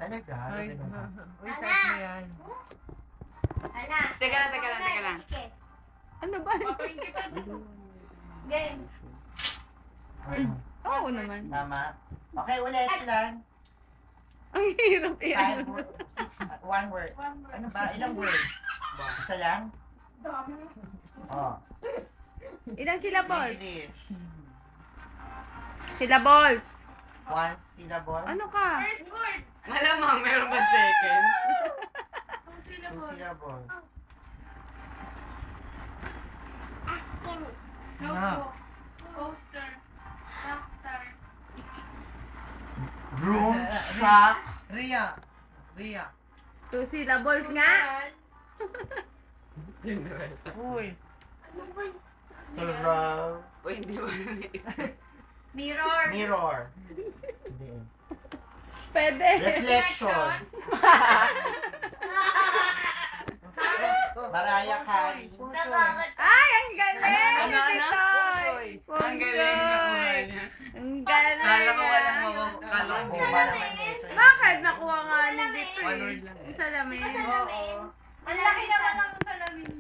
Talaga? Uy, Ganun ba? start mo yan. Ana. Teka lang. Sige. Ano ba? Game. Oo naman. Tama? Okay, ulit lang. Ang hirap yan. 1 word. Ano ba? Ilang words? Isa lang? Oh. Ilang syllables? English. Syllables. 1 syllable. Ano ka? First word. Malamang meron ba second? 2 syllable. Notebook. Poster. Rockstar. Room, shop, Ria. 2 syllables nga. Uy. surround, Uy, hindi mo Mirror. mirror. Hindi. Pwede. Reflection. Mariah Carey. Ay, ang galing! Ano? Titoy! Ang galing nakuha niya. Ang galing! Kala ko walang mawawala. Kuha naman nito. Bakit nakuha nga ni Dito? One word lang. Salamin. Ang laki naman ng salamin.